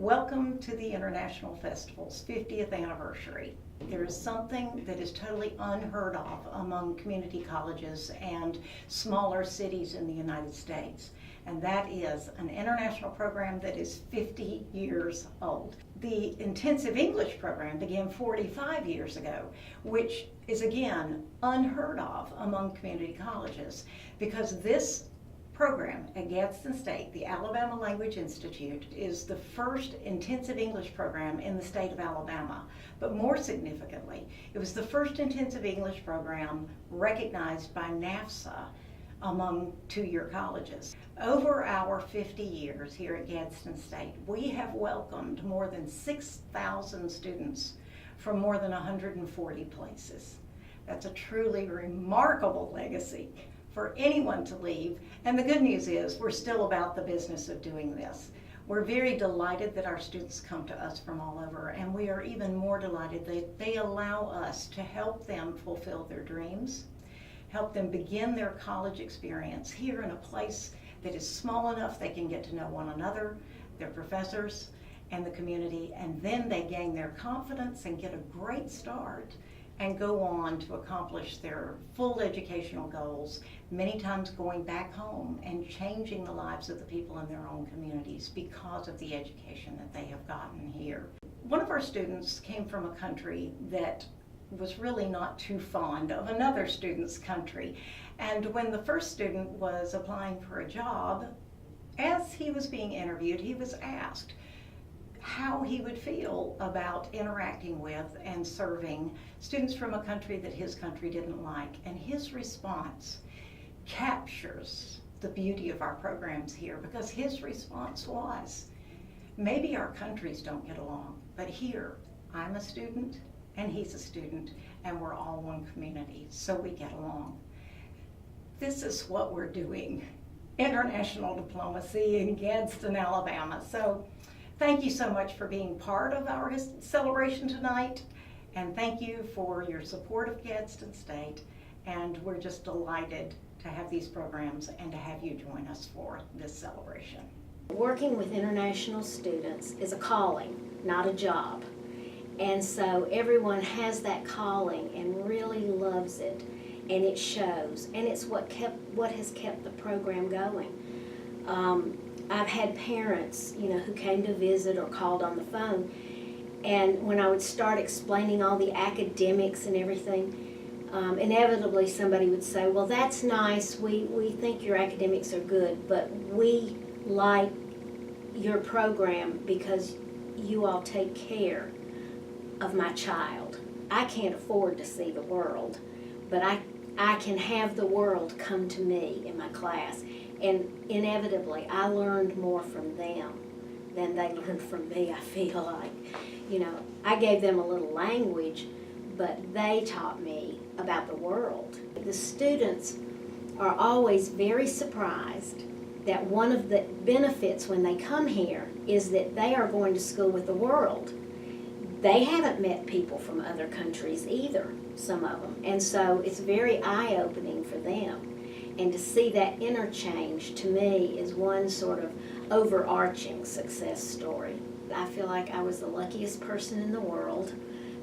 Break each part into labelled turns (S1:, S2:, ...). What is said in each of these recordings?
S1: Welcome to the International Festival's 50th anniversary. There is something that is totally unheard of among community colleges and smaller cities in the United States, and that is an international program that is 50 years old. The intensive English program began 45 years ago, which is again unheard of among community colleges, because this program at Gadsden State, the Alabama Language Institute, is the first intensive English program in the state of Alabama. But more significantly, it was the first intensive English program recognized by NAFSA among two-year colleges. Over our 50 years here at Gadsden State, we have welcomed more than 6,000 students from more than 140 places. That's a truly remarkable legacy for anyone to leave. And the good news is we're still about the business of doing this. We're very delighted that our students come to us from all over, and we are even more delighted that they allow us to help them fulfill their dreams, help them begin their college experience here in a place that is small enough they can get to know one another, their professors, and the community, and then they gain their confidence and get a great start and go on to accomplish their full educational goals, many times going back home and changing the lives of the people in their own communities because of the education that they have gotten here. One of our students came from a country that was really not too fond of another student's country. And when the first student was applying for a job, as he was being interviewed, he was asked how he would feel about interacting with and serving students from a country that his country didn't like. And his response captures the beauty of our programs here, because his response was, maybe our countries don't get along, but here I'm a student and he's a student and we're all one community, so we get along. This is what we're doing, international diplomacy in Gadsden, Alabama. So thank you so much for being part of our celebration tonight, and thank you for your support of Gadsden State, and we're just delighted to have these programs and to have you join us for this celebration.
S2: Working with international students is a calling, not a job, and so everyone has that calling and really loves it, and it shows, and it's what has kept the program going. I've had parents, who came to visit or called on the phone, and when I would start explaining all the academics and everything, inevitably somebody would say, well, that's nice, we think your academics are good, but we like your program because you all take care of my child. I can't afford to see the world, but I can have the world come to me in my class. And inevitably, I learned more from them than they learned from me, I feel like. I gave them a little language, but they taught me about the world. The students are always very surprised that one of the benefits when they come here is that they are going to school with the world. They haven't met people from other countries either, some of them, and so it's very eye-opening for them. And to see that interchange, to me, is one sort of overarching success story. I feel like I was the luckiest person in the world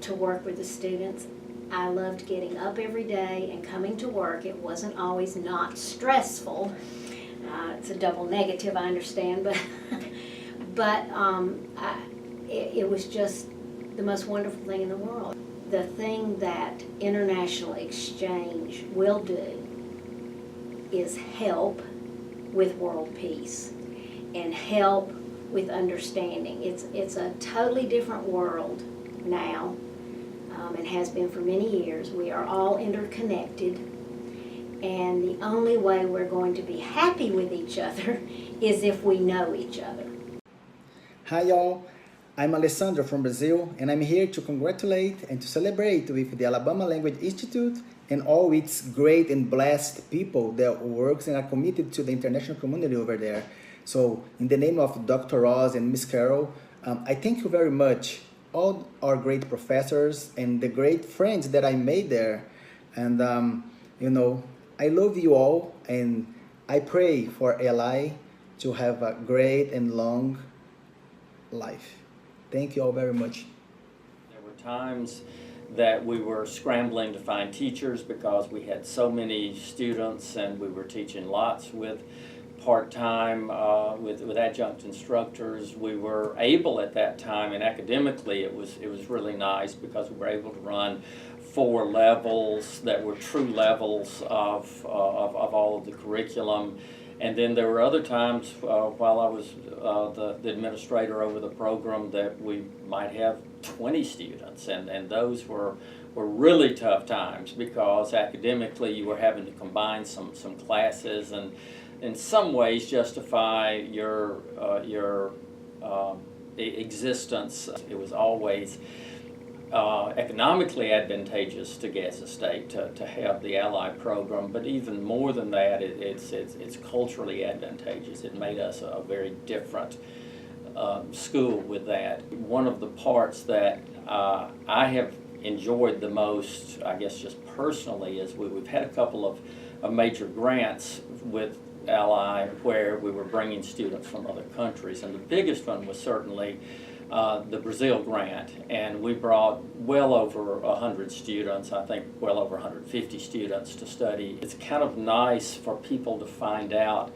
S2: to work with the students. I loved getting up every day and coming to work. It wasn't always not stressful. It's a double negative, I understand, but it was just the most wonderful thing in the world. The thing that international exchange will do is help with world peace and help with understanding. It's a totally different world now, and has been for many years. We are all interconnected, and the only way we're going to be happy with each other is if we know each other.
S3: Hi y'all, I'm Alessandro from Brazil, and I'm here to congratulate and to celebrate with the Alabama Language Institute and all its great and blessed people that works and are committed to the international community over there. So in the name of Dr. Ross and Miss Carol, I thank you very much, all our great professors and the great friends that I made there. And I love you all, and I pray for LI to have a great and long life. Thank you all very much.
S4: There were times that we were scrambling to find teachers because we had so many students, and we were teaching lots with part-time with adjunct instructors. We were able at that time, and academically it was really nice because we were able to run 4 levels that were true levels of all of the curriculum. And then there were other times while I was the administrator over the program that we might have 20 students, and those were really tough times because academically you were having to combine some classes and in some ways justify your existence. It was always economically advantageous to Gadsden State to have the Ally program, but even more than that, it's culturally advantageous. It made us a very different school with that. One of the parts that I have enjoyed the most, I guess just personally, is we've had a couple of major grants with Ally where we were bringing students from other countries, and the biggest one was certainly the Brazil grant, and we brought well over 100 students, I think well over 150 students to study. It's kind of nice for people to find out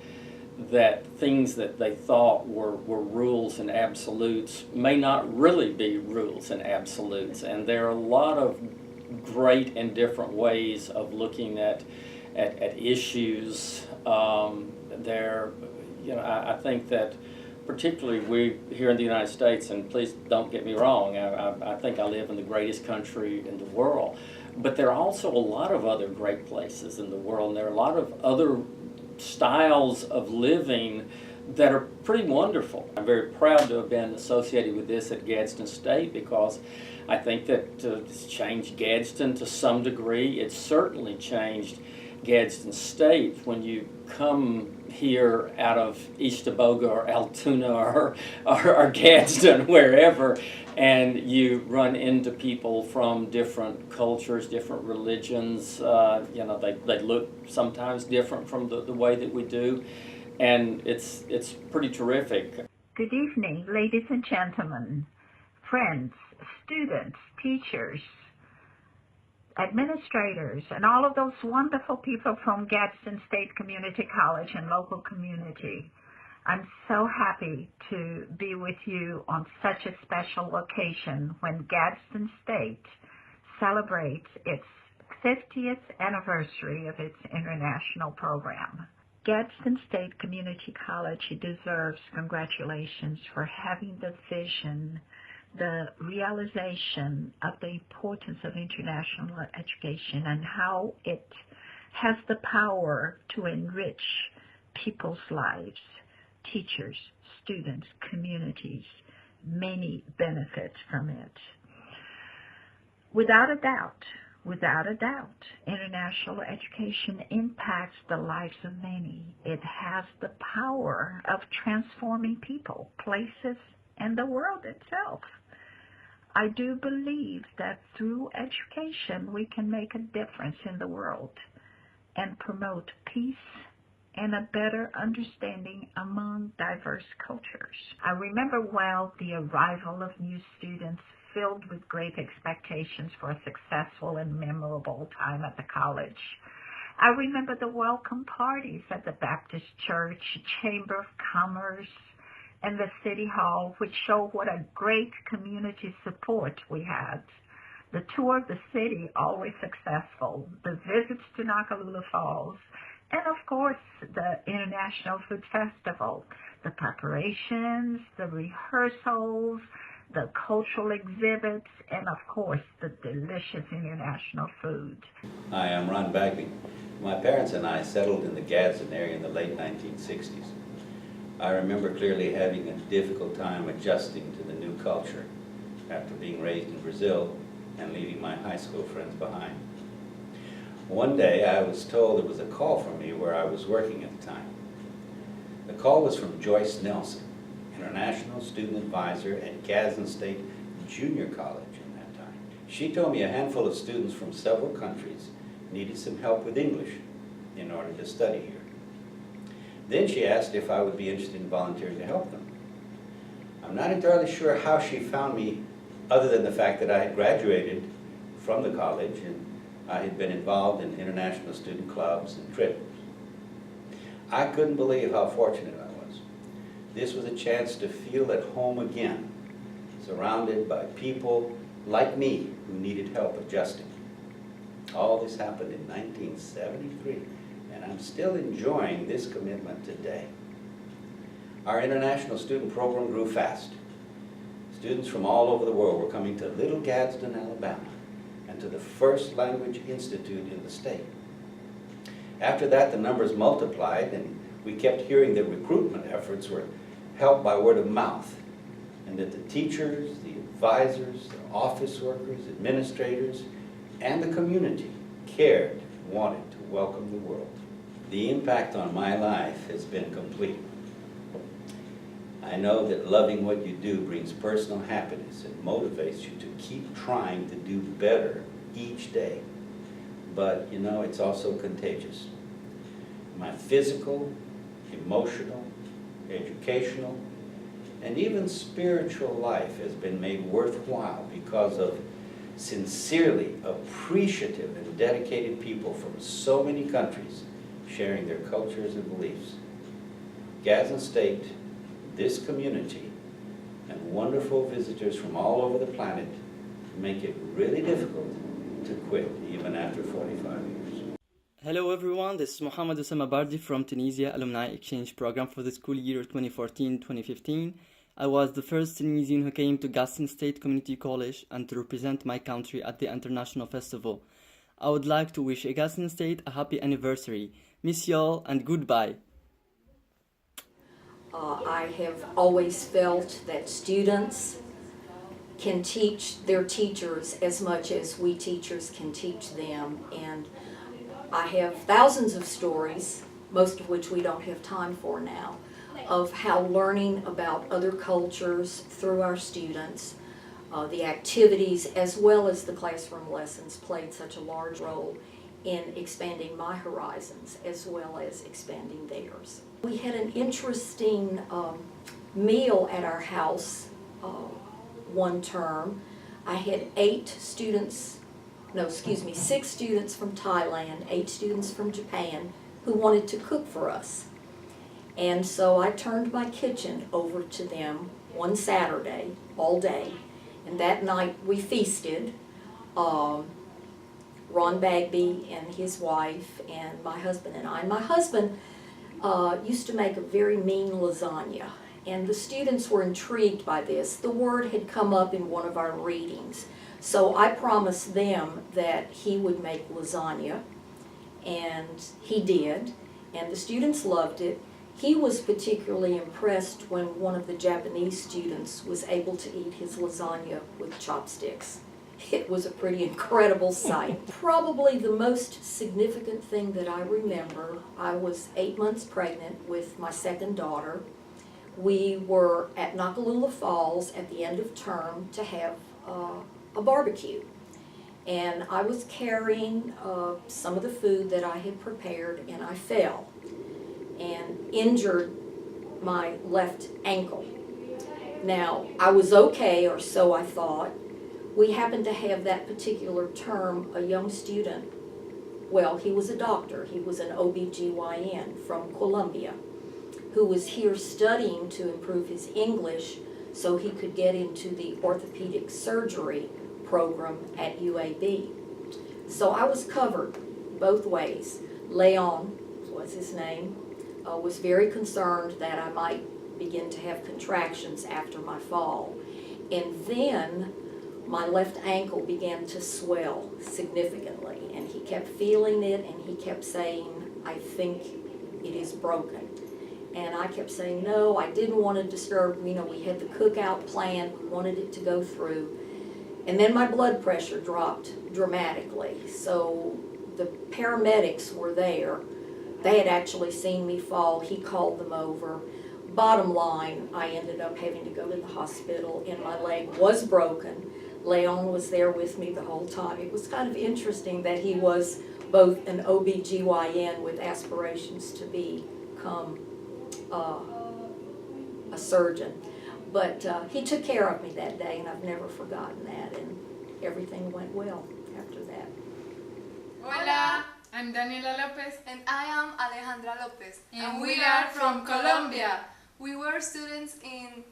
S4: that things that they thought were rules and absolutes may not really be rules and absolutes, and there are a lot of great and different ways of looking at issues. I think that particularly we here in the United States, and please don't get me wrong, I think I live in the greatest country in the world, but there are also a lot of other great places in the world, and there are a lot of other styles of living that are pretty wonderful. I'm very proud to have been associated with this at Gadsden State because I think that it's changed Gadsden to some degree. It's certainly changed Gadsden State when you come here out of East Aboga or Altoona or Gadsden, wherever, and you run into people from different cultures, different religions. They look sometimes different from the way that we do, and it's pretty terrific.
S5: Good evening, ladies and gentlemen, friends, students, teachers, administrators, and all of those wonderful people from Gadsden State Community College and local community. I'm so happy to be with you on such a special occasion when Gadsden State celebrates its 50th anniversary of its international program. Gadsden State Community College deserves congratulations for having the vision, the realization of the importance of international education and how it has the power to enrich people's lives, teachers, students, communities, many benefits from it. Without a doubt, international education impacts the lives of many. It has the power of transforming people, places, and the world itself. I do believe that through education we can make a difference in the world and promote peace and a better understanding among diverse cultures. I remember well the arrival of new students filled with great expectations for a successful and memorable time at the college. I remember the welcome parties at the Baptist Church, Chamber of Commerce, and the City Hall, which show what a great community support we had. The tour of the city, always successful. The visits to Nakalula Falls. And of course, the International Food Festival. The preparations, the rehearsals, the cultural exhibits, and of course, the delicious international food.
S6: Hi, I'm Ron Bagley. My parents and I settled in the Gadsden area in the late 1960s. I remember clearly having a difficult time adjusting to the new culture after being raised in Brazil and leaving my high school friends behind. One day I was told there was a call for me where I was working at the time. The call was from Joyce Nelson, International Student Advisor at Gadsden State Junior College in that time. She told me a handful of students from several countries needed some help with English in order to study here. Then she asked if I would be interested in volunteering to help them. I I'm not entirely sure how she found me, other than the fact that I had graduated from the college and I had been involved in international student clubs and trips. I couldn't believe how fortunate I was. This was a chance to feel at home again, surrounded by people like me who needed help adjusting. All this happened in 1973, and I'm still enjoying this commitment today. Our international student program grew fast. Students from all over the world were coming to Little Gadsden, Alabama, and to the first language institute in the state. After that, the numbers multiplied, and we kept hearing that recruitment efforts were helped by word of mouth, and that the teachers, the advisors, the office workers, administrators, and the community cared and wanted to welcome the world. The impact on my life has been complete. I know that loving what you do brings personal happiness and motivates you to keep trying to do better each day. But, you know, it's also contagious. My physical, emotional, educational, and even spiritual life has been made worthwhile because of sincerely appreciative and dedicated people from so many countries sharing their cultures and beliefs. Gadsden State, this community, and wonderful visitors from all over the planet make it really difficult to quit even after 45 years.
S7: Hello everyone, this is Mohammed Osama Bardi from Tunisia Alumni Exchange Program for the school year 2014-2015. I was the first Tunisian who came to Gadsden State Community College and to represent my country at the International Festival. I would like to wish Gadsden State a happy anniversary. Miss y'all and goodbye.
S8: I have always felt that students can teach their teachers as much as we teachers can teach them, and I have thousands of stories, most of which we don't have time for now, of how learning about other cultures through our students, the activities as well as the classroom lessons played such a large role in expanding my horizons as well as expanding theirs. We had an interesting meal at our house one term. I had 6 students from Thailand, 8 students from Japan who wanted to cook for us. And so I turned my kitchen over to them one Saturday, all day, and that night we feasted. Ron Bagby and his wife and my husband and I. And my husband used to make a very mean lasagna, and the students were intrigued by this. The word had come up in one of our readings, so I promised them that he would make lasagna, and he did, and the students loved it. He was particularly impressed when one of the Japanese students was able to eat his lasagna with chopsticks. It was a pretty incredible sight. Probably the most significant thing that I remember, I was 8 months pregnant with my second daughter. We were at Nakalula Falls at the end of term to have a barbecue. And I was carrying some of the food that I had prepared, and I fell and injured my left ankle. Now, I was okay, or so I thought. We happened to have that particular term a young student, well, he was a doctor, he was an OBGYN from Columbia, who was here studying to improve his English so he could get into the orthopedic surgery program at UAB. So I was covered both ways. Leon was his name, was very concerned that I might begin to have contractions after my fall. And then my left ankle began to swell significantly, and he kept feeling it, and he kept saying, I think it is broken. And I kept saying, no, I didn't want to disturb, we had the cookout planned, we wanted it to go through. And then my blood pressure dropped dramatically, so the paramedics were there. They had actually seen me fall, he called them over. Bottom line, I ended up having to go to the hospital, and my leg was broken. Leon was there with me the whole time. It was kind of interesting that he was both an OBGYN with aspirations to become a surgeon. But he took care of me that day, and I've never forgotten that, and everything went well after that.
S9: Hola, I'm Daniela Lopez.
S10: And I am Alejandra Lopez.
S9: And we are from Colombia.
S10: We were students in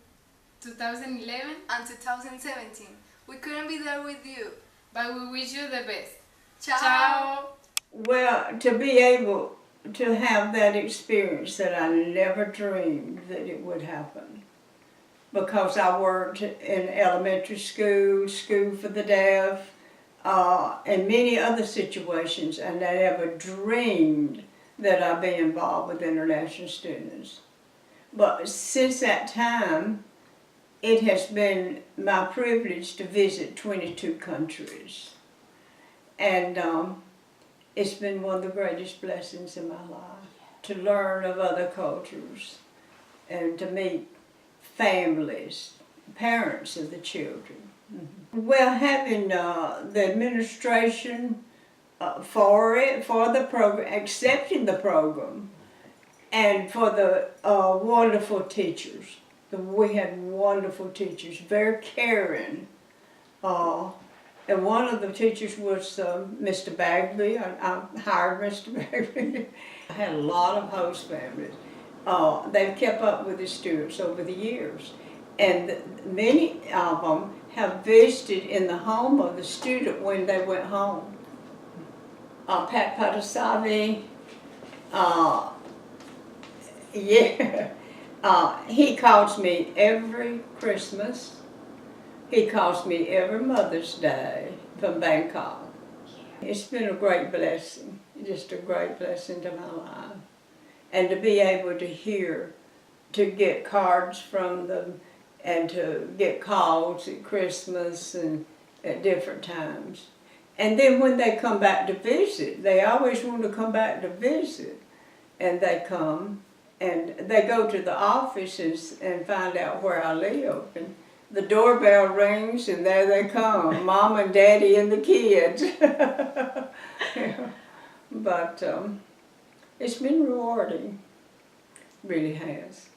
S9: 2011,
S10: and 2017. We couldn't be there with you.
S9: but we wish you the best.
S10: Ciao.
S11: Well, to be able to have that experience that I never dreamed that it would happen. Because I worked in elementary school, school for the deaf, and many other situations, and I never dreamed that I'd be involved with international students. But since that time, it has been my privilege to visit 22 countries. And it's been one of the greatest blessings in my life, to learn of other cultures and to meet families, parents of the children. Mm-hmm. Well, having the administration for the program, accepting the program, and for the wonderful teachers. We had wonderful teachers, very caring. And one of the teachers was Mr. Bagby. I hired Mr. Bagby. I had a lot of host families. They've kept up with the students over the years. And many of them have visited in the home of the student when they went home. Pat Patasavi, he calls me every Christmas. He calls me every Mother's Day from Bangkok. It's been a great blessing, just a great blessing to my life. And to be able to hear, to get cards from them, and to get calls at Christmas and at different times. And then when they come back to visit, they always want to come back to visit. And they come, and they go to the offices and find out where I live. And the doorbell rings, and there they come, Mom and Daddy and the kids. Yeah. But it's been rewarding, really has.